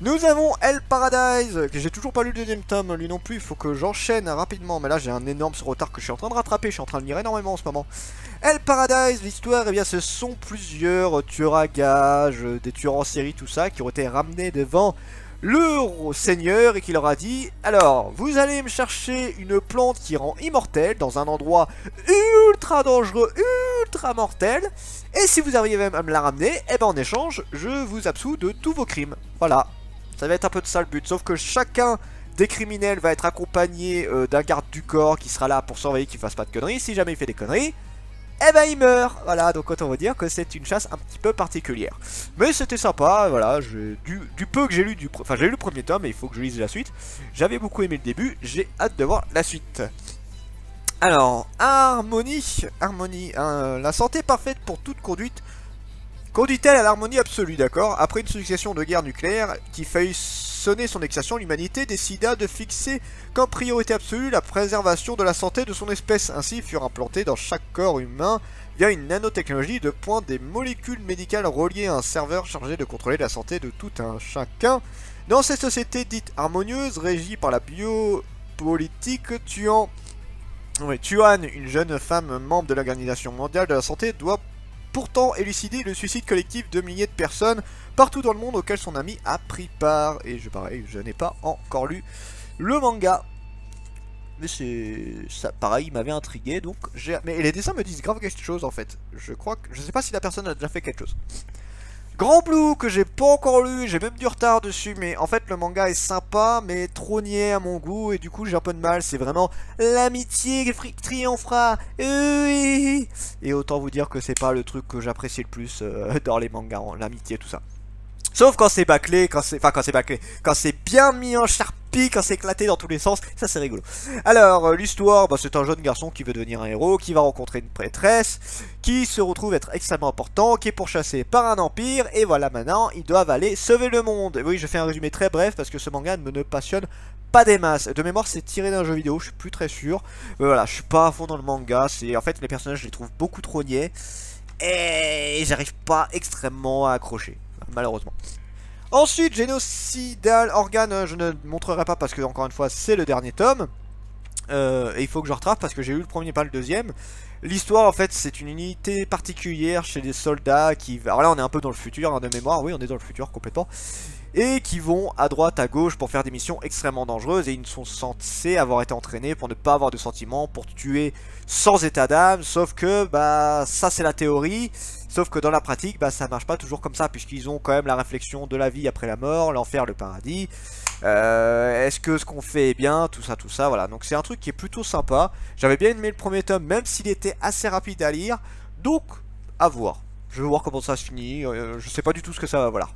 Nous avons Hell Paradise, que j'ai toujours pas lu le deuxième tome, lui non plus, il faut que j'enchaîne rapidement, mais là j'ai un énorme retard que je suis en train de rattraper, je suis en train de lire énormément en ce moment. Hell Paradise, l'histoire, eh bien ce sont plusieurs tueurs à gages, des tueurs en série, tout ça, qui ont été ramenés devant le seigneur et qui leur a dit: alors, vous allez me chercher une plante qui rend immortel dans un endroit ultra dangereux, ultra mortel, et si vous arrivez même à me la ramener, eh ben en échange, je vous absous de tous vos crimes. Voilà. Ça va être un peu de ça le but, sauf que chacun des criminels va être accompagné d'un garde du corps qui sera là pour surveiller qu'il fasse pas de conneries. Si jamais il fait des conneries, eh ben il meurt. Voilà, donc autant vous dire que c'est une chasse un petit peu particulière. Mais c'était sympa, voilà, du peu que j'ai lu, enfin j'ai lu le premier tome et il faut que je lise la suite. J'avais beaucoup aimé le début, j'ai hâte de voir la suite. Alors, harmonie, la santé parfaite pour toute conduite. Conduit-elle à l'harmonie absolue, d'accord? Après une succession de guerres nucléaires qui faillit sonner son extinction, l'humanité décida de fixer comme priorité absolue la préservation de la santé de son espèce. Ainsi furent implantées dans chaque corps humain via une nanotechnologie de pointe des molécules médicales reliées à un serveur chargé de contrôler la santé de tout un chacun. Dans cette société dite harmonieuse, régie par la biopolitique, Tuan, une jeune femme membre de l'Organisation mondiale de la santé, doit pourtant élucider le suicide collectif de milliers de personnes partout dans le monde auquel son ami a pris part. Et pareil, je n'ai pas encore lu le manga. Mais c'est ça, pareil, il m'avait intrigué, donc mais les dessins me disent grave quelque chose en fait. Je crois que je sais pas si la personne a déjà fait quelque chose. Grand Blue que j'ai pas encore lu, j'ai même du retard dessus, mais en fait le manga est sympa mais trop niais à mon goût et du coup j'ai un peu de mal. C'est vraiment l'amitié triomphera, et autant vous dire que c'est pas le truc que j'apprécie le plus dans les mangas, l'amitié tout ça. Sauf quand c'est bâclé, quand c'est bien mis en charpie, quand c'est éclaté dans tous les sens, ça c'est rigolo. Alors, l'histoire, c'est un jeune garçon qui veut devenir un héros, qui va rencontrer une prêtresse, qui se retrouve être extrêmement important, qui est pourchassé par un empire, et voilà maintenant, ils doivent aller sauver le monde. Oui, je fais un résumé très bref, parce que ce manga ne me passionne pas des masses. De mémoire, c'est tiré d'un jeu vidéo, je suis plus très sûr. Mais voilà, je suis pas à fond dans le manga, en fait, les personnages, je les trouve beaucoup trop niais, et j'arrive pas extrêmement à accrocher. Malheureusement. Ensuite, Génocidal Organe, je ne montrerai pas parce que, encore une fois, c'est le dernier tome. Et il faut que je rattrape parce que j'ai lu le premier, pas le deuxième. L'histoire, en fait, c'est une unité particulière chez des soldats qui... Alors là, on est un peu dans le futur, hein, de mémoire. Oui, on est dans le futur, complètement. Et qui vont à droite, à gauche pour faire des missions extrêmement dangereuses. Et ils sont censés avoir été entraînés pour ne pas avoir de sentiments, pour tuer sans état d'âme. Sauf que, ça c'est la théorie. Sauf que dans la pratique, ça marche pas toujours comme ça. Puisqu'ils ont quand même la réflexion de la vie après la mort, l'enfer, le paradis. Est-ce que ce qu'on fait est bien, tout ça, voilà. Donc c'est un truc qui est plutôt sympa. J'avais bien aimé le premier tome, même s'il était assez rapide à lire. Donc, à voir. Je vais voir comment ça se finit. Je sais pas du tout ce que ça va, voilà.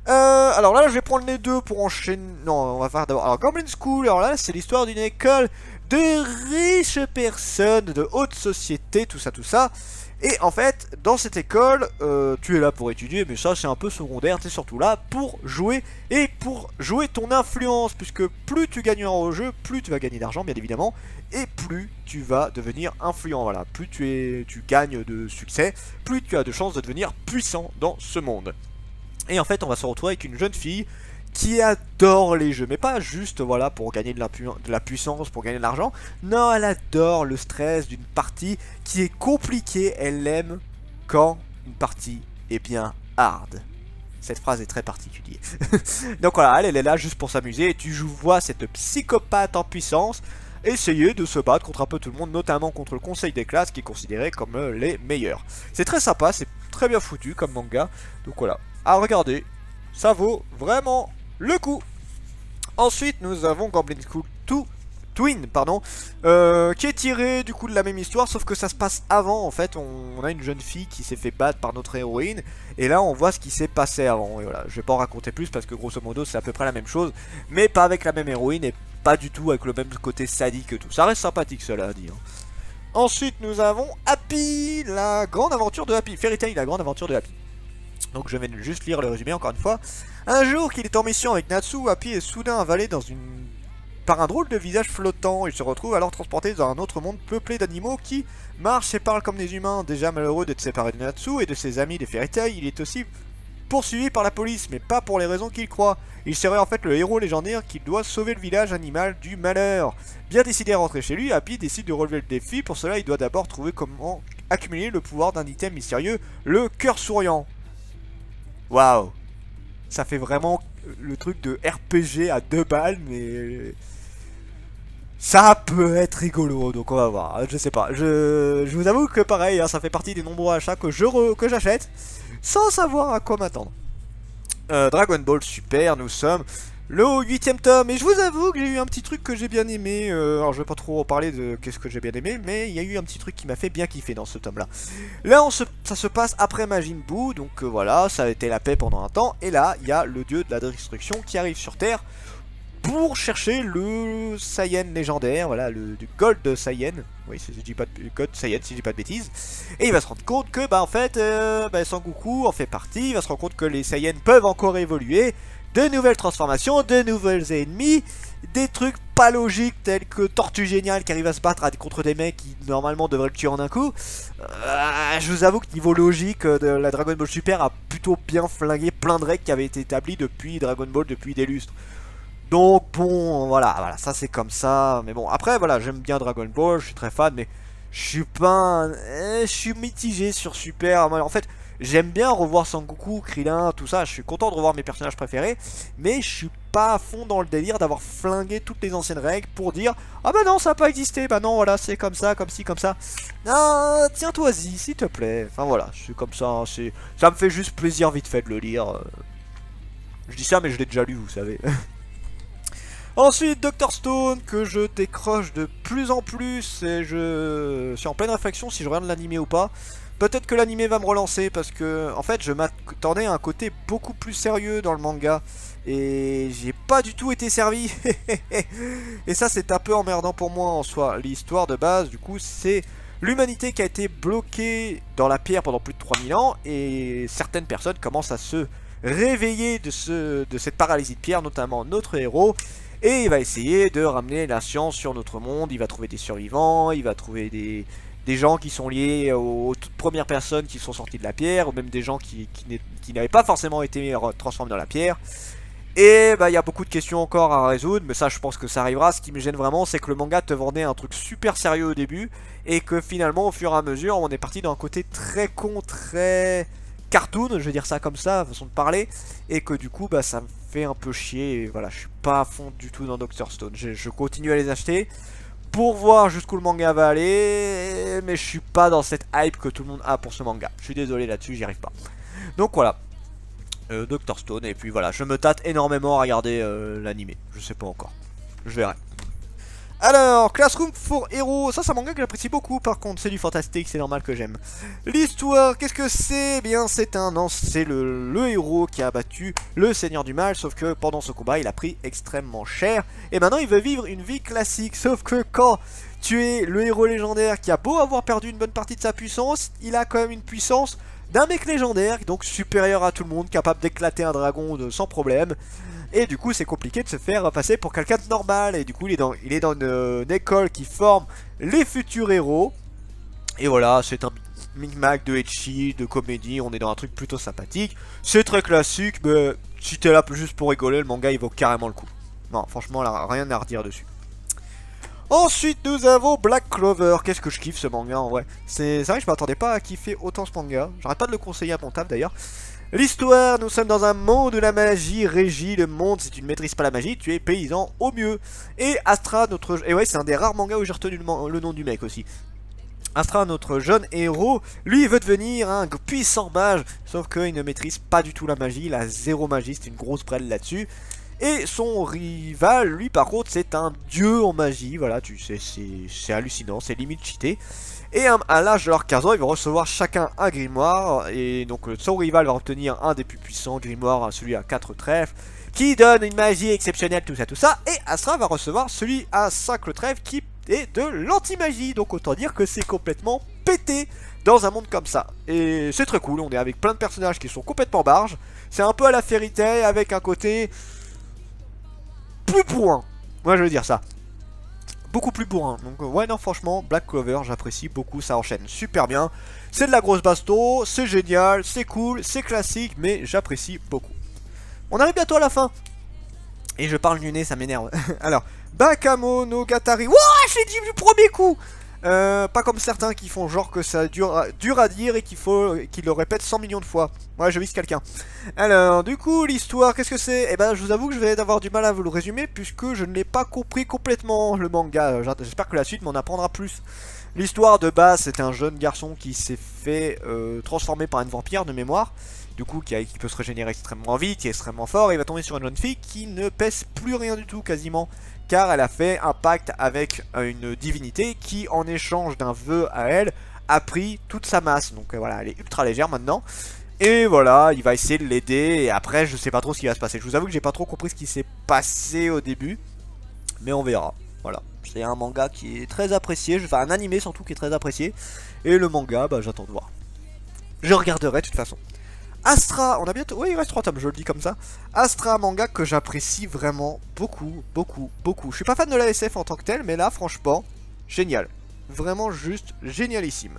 Alors là je vais prendre les deux pour enchaîner. Non, on va faire d'abord. Alors Goblin School, alors là c'est l'histoire d'une école de riches personnes, de haute société, tout ça. Et en fait, dans cette école, tu es là pour étudier, mais ça c'est un peu secondaire, tu es surtout là pour jouer et pour jouer ton influence, puisque plus tu gagneras au jeu, plus tu vas gagner d'argent bien évidemment, et plus tu vas devenir influent, voilà. Plus tu gagnes de succès, plus tu as de chances de devenir puissant dans ce monde. Et en fait, on va se retrouver avec une jeune fille qui adore les jeux. Mais pas juste, voilà, pour gagner de la puissance, pour gagner de l'argent. Non, elle adore le stress d'une partie qui est compliquée. Elle aime quand une partie est bien hard. Cette phrase est très particulière. Donc voilà, elle est là juste pour s'amuser. Et tu vois cette psychopathe en puissance essayer de se battre contre un peu tout le monde, notamment contre le conseil des classes qui est considéré comme les meilleurs. C'est très sympa, c'est très bien foutu comme manga. Donc voilà, à regarder, ça vaut vraiment le coup. Ensuite, nous avons Goblin School Twin, qui est tiré du coup de la même histoire, sauf que ça se passe avant. En fait, on a une jeune fille qui s'est fait battre par notre héroïne, et là on voit ce qui s'est passé avant. Et voilà, je vais pas en raconter plus parce que grosso modo c'est à peu près la même chose, mais pas avec la même héroïne et pas du tout avec le même côté sadique et tout. Ça reste sympathique, cela dit. Ensuite, nous avons Happy, la grande aventure de Happy, Fairy Tail, la grande aventure de Happy. Donc je vais juste lire le résumé encore une fois. Un jour qu'il est en mission avec Natsu, Happy est soudain avalé par un drôle de visage flottant. Il se retrouve alors transporté dans un autre monde peuplé d'animaux qui marchent et parlent comme des humains. Déjà malheureux d'être séparé de Natsu et de ses amis des Fairy Tail, il est aussi poursuivi par la police, mais pas pour les raisons qu'il croit. Il serait en fait le héros légendaire qui doit sauver le village animal du malheur. Bien décidé à rentrer chez lui, Happy décide de relever le défi. Pour cela, il doit d'abord trouver comment accumuler le pouvoir d'un item mystérieux, le cœur souriant. Waouh! Ça fait vraiment le truc de RPG à 2 balles, mais... ça peut être rigolo, donc on va voir, je sais pas. Je vous avoue que pareil, hein, ça fait partie des nombreux achats que j'achète, sans savoir à quoi m'attendre. Dragon Ball Super, nous sommes le 8ème tome, et je vous avoue que j'ai eu un petit truc que j'ai bien aimé. Alors je vais pas trop parler de qu'est-ce que j'ai bien aimé, mais il y a eu un petit truc qui m'a fait bien kiffer dans ce tome là. Là ça se passe après Majin Buu, donc voilà, ça a été la paix pendant un temps, et là il y a le dieu de la destruction qui arrive sur Terre pour chercher le Saiyan légendaire, voilà, le Gold Saiyan, oui, si je dis pas de Gold Saiyan, si je dis pas de bêtises, et il va se rendre compte que, bah en fait, Sangoku en fait partie, il va se rendre compte que les Saiyans peuvent encore évoluer, de nouvelles transformations, de nouveaux ennemis, des trucs pas logiques tels que Tortue Géniale qui arrive à se battre contre des mecs qui normalement devraient le tuer en un coup. Je vous avoue que niveau logique de la Dragon Ball Super a plutôt bien flingué plein de règles qui avaient été établies depuis Dragon Ball depuis des lustres. Donc bon, voilà, ça c'est comme ça. Mais bon, après voilà, j'aime bien Dragon Ball, je suis très fan, mais je suis pas... je suis mitigé sur Super. En fait, j'aime bien revoir Sangoku, Krillin, tout ça, je suis content de revoir mes personnages préférés, mais je suis pas à fond dans le délire d'avoir flingué toutes les anciennes règles pour dire ah bah non, ça n'a pas existé, bah non, voilà, c'est comme ça, comme ci, comme ça. Non, tiens-toi-y, s'il te plaît. Enfin voilà, c'est comme ça, ça me fait juste plaisir vite fait de le lire. Je dis ça, mais je l'ai déjà lu, vous savez. Ensuite, Dr Stone, que je décroche de plus en plus, et je suis en pleine réflexion si je regarde l'animé ou pas. Peut-être que l'animé va me relancer, parce que, en fait, je m'attendais à un côté beaucoup plus sérieux dans le manga, et j'ai pas du tout été servi. Et ça, c'est un peu emmerdant pour moi en soi. L'histoire de base, du coup, c'est l'humanité qui a été bloquée dans la pierre pendant plus de 3000 ans, et certaines personnes commencent à se réveiller de cette paralysie de pierre, notamment notre héros. Et il va essayer de ramener la science sur notre monde, il va trouver des survivants, il va trouver des gens qui sont liés aux toutes premières personnes qui sont sorties de la pierre, ou même des gens qui n'avaient pas forcément été transformés dans la pierre. Et bah il y a beaucoup de questions encore à résoudre, mais ça je pense que ça arrivera. Ce qui me gêne vraiment, c'est que le manga te vendait un truc super sérieux au début, et que finalement au fur et à mesure on est parti d'un côté très con, très... cartoon, je vais dire ça comme ça, façon de parler, et que du coup bah ça me fait un peu chier, et voilà, je suis pas à fond du tout dans Dr Stone, je continue à les acheter pour voir jusqu'où le manga va aller, mais je suis pas dans cette hype que tout le monde a pour ce manga, je suis désolé là-dessus, j'y arrive pas. Donc voilà, Dr Stone, et puis voilà, je me tâte énormément à regarder l'animé, je sais pas encore, je verrai. Alors, Classroom for Hero, ça c'est un manga que j'apprécie beaucoup, par contre c'est du fantastique, c'est normal que j'aime. L'histoire, qu'est-ce que c'est? Eh bien c'est le héros qui a battu le Seigneur du Mal, sauf que pendant ce combat il a pris extrêmement cher, et maintenant il veut vivre une vie classique, sauf que quand tu es le héros légendaire qui a beau avoir perdu une bonne partie de sa puissance, il a quand même une puissance d'un mec légendaire, donc supérieur à tout le monde, capable d'éclater un dragon sans problème. Et du coup c'est compliqué de se faire passer pour quelqu'un de normal. Et du coup il est dans une école qui forme les futurs héros. Et voilà, c'est un micmac de ecchi, de comédie, on est dans un truc plutôt sympathique. C'est très classique, mais si t'es là juste pour rigoler, le manga il vaut carrément le coup. Non, franchement là, rien à redire dessus. Ensuite nous avons Black Clover. Qu'est-ce que je kiffe ce manga en vrai. C'est vrai que je m'attendais pas à kiffer autant ce manga. J'arrête pas de le conseiller à mon taf d'ailleurs. L'histoire, nous sommes dans un monde où la magie régit le monde. Si tu ne maîtrises pas la magie, tu es paysan au mieux. Et Astra, et ouais, c'est un des rares mangas où j'ai retenu le nom du mec aussi. Astra, notre jeune héros, lui il veut devenir un puissant mage, sauf qu'il ne maîtrise pas du tout la magie, il a zéro magie, c'est une grosse brêle là-dessus. Et son rival, lui par contre, c'est un dieu en magie, voilà, tu sais, c'est hallucinant, c'est limite cheaté. Et à l'âge de leurs 15 ans, ils vont recevoir chacun un grimoire, et donc son rival va obtenir un des plus puissants grimoires, celui à 4 trèfles, qui donne une magie exceptionnelle, tout ça, et Astra va recevoir celui à 5 trèfles qui est de l'anti-magie, donc autant dire que c'est complètement pété dans un monde comme ça. Et c'est très cool, on est avec plein de personnages qui sont complètement barges, c'est un peu à la Fairy Tail avec un côté plus point, moi je veux dire ça. beaucoup plus bourrin. Donc ouais non franchement Black Clover j'apprécie beaucoup, ça enchaîne super bien. C'est de la grosse basto, c'est génial, c'est cool, c'est classique mais j'apprécie beaucoup. On arrive bientôt à la fin. Et je parle du nez, ça m'énerve. Alors, Bakemonogatari. Wouah, je l'ai dit du premier coup. Pas comme certains qui font genre que ça dur à dire et qu'ils le répètent 100 millions de fois. Ouais, je vise quelqu'un. Alors, du coup, l'histoire, qu'est-ce que c'est? Eh ben, je vous avoue que je vais avoir du mal à vous le résumer puisque je ne l'ai pas compris complètement, le manga. J'espère que la suite m'en apprendra plus. L'histoire de base, c'est un jeune garçon qui s'est fait transformer par une vampire de mémoire. Du coup, qui peut se régénérer extrêmement vite, qui est extrêmement fort. Et il va tomber sur une jeune fille qui ne pèse plus rien du tout quasiment. Car elle a fait un pacte avec une divinité qui, en échange d'un vœu à elle, a pris toute sa masse. Donc voilà, elle est ultra légère maintenant. Et voilà, il va essayer de l'aider. Et après, je sais pas trop ce qui va se passer. Je vous avoue que j'ai pas trop compris ce qui s'est passé au début. Mais on verra. Voilà. C'est un manga qui est très apprécié. Enfin, un animé surtout qui est très apprécié. Et le manga, bah j'attends de voir. Je regarderai de toute façon. Astra, on a bientôt... Oui, il reste 3 tomes, je le dis comme ça. Astra, un manga que j'apprécie vraiment beaucoup, beaucoup, beaucoup. Je suis pas fan de la SF en tant que tel, mais là, franchement, génial. Vraiment juste génialissime.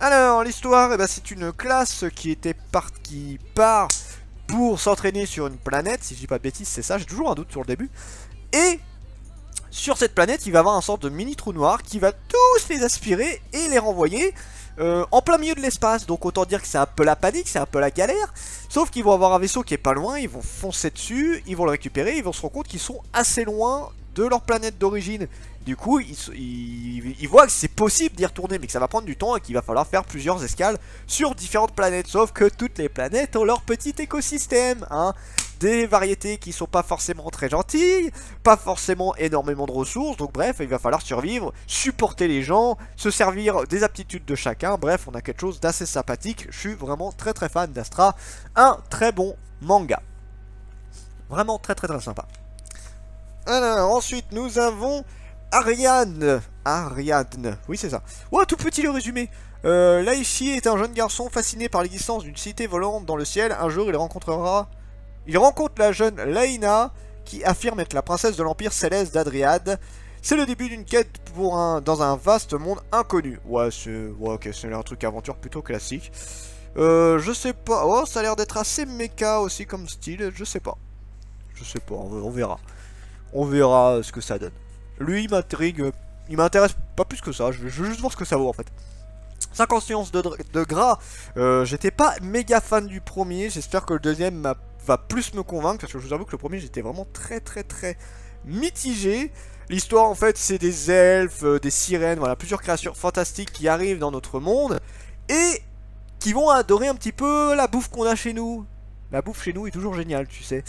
Alors, l'histoire, eh ben, c'est une classe qui part pour s'entraîner sur une planète. Si je dis pas de bêtises, c'est ça, j'ai toujours un doute sur le début. Et sur cette planète, il va y avoir un sorte de mini trou noir qui va tous les aspirer et les renvoyer en plein milieu de l'espace. Donc autant dire que c'est un peu la panique, c'est un peu la galère. Sauf qu'ils vont avoir un vaisseau qui est pas loin, ils vont foncer dessus, ils vont le récupérer, ils vont se rendre compte qu'ils sont assez loin de leur planète d'origine. Du coup, ils voient que c'est possible d'y retourner, mais que ça va prendre du temps et qu'il va falloir faire plusieurs escales sur différentes planètes. Sauf que toutes les planètes ont leur petit écosystème, hein. Des variétés qui sont pas forcément très gentilles, pas forcément énormément de ressources, donc bref, il va falloir survivre, supporter les gens, se servir des aptitudes de chacun, bref, on a quelque chose d'assez sympathique. Je suis vraiment très très fan d'Astra, un très bon manga. Vraiment très très très sympa. Alors, ensuite, nous avons Ariadne. Ariadne, oui c'est ça. Ouais, tout petit le résumé. Laishi est un jeune garçon fasciné par l'existence d'une cité volante dans le ciel. Un jour, il rencontre la jeune Laina, qui affirme être la princesse de l'Empire Céleste d'Adriade. C'est le début d'une quête dans un vaste monde inconnu. Ouais, ok, c'est un truc aventure plutôt classique. Je sais pas. Oh, ça a l'air d'être assez mecha aussi comme style. Je sais pas. On verra. On verra ce que ça donne. Lui, il m'intrigue. Il m'intéresse pas plus que ça. Je veux juste voir ce que ça vaut en fait. 50 nuances de gras. J'étais pas méga fan du premier. J'espère que le deuxième va plus me convaincre. Parce que je vous avoue que le premier, j'étais vraiment très mitigé. L'histoire, en fait, c'est des elfes, des sirènes, voilà, plusieurs créatures fantastiques qui arrivent dans notre monde. Et qui vont adorer un petit peu la bouffe qu'on a chez nous. La bouffe chez nous est toujours géniale, tu sais.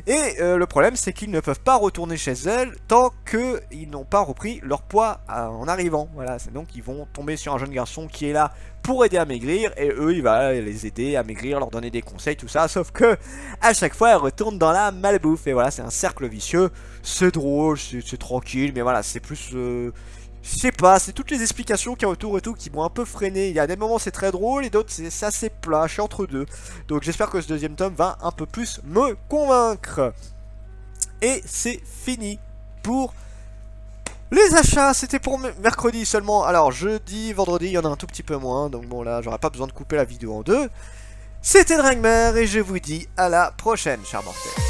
Et le problème, c'est qu'ils ne peuvent pas retourner chez elles tant qu'ils n'ont pas repris leur poids en arrivant. Voilà, c'est donc ils vont tomber sur un jeune garçon qui est là pour aider à maigrir. Et eux, il va les aider à maigrir, leur donner des conseils, tout ça. Sauf que à chaque fois, elles retournent dans la malbouffe. Et voilà, c'est un cercle vicieux. C'est drôle, c'est tranquille, mais voilà, c'est plus... je sais pas, c'est toutes les explications qu'il y a autour et tout qui m'ont un peu freiné. Il y a des moments c'est très drôle et d'autres c'est assez plat, je suis entre deux. Donc j'espère que ce deuxième tome va un peu plus me convaincre. Et c'est fini pour les achats. C'était pour mercredi seulement. Alors jeudi, vendredi, il y en a un tout petit peu moins. Donc bon là, j'aurais pas besoin de couper la vidéo en deux. C'était Dragmer et je vous dis à la prochaine, chers mortels.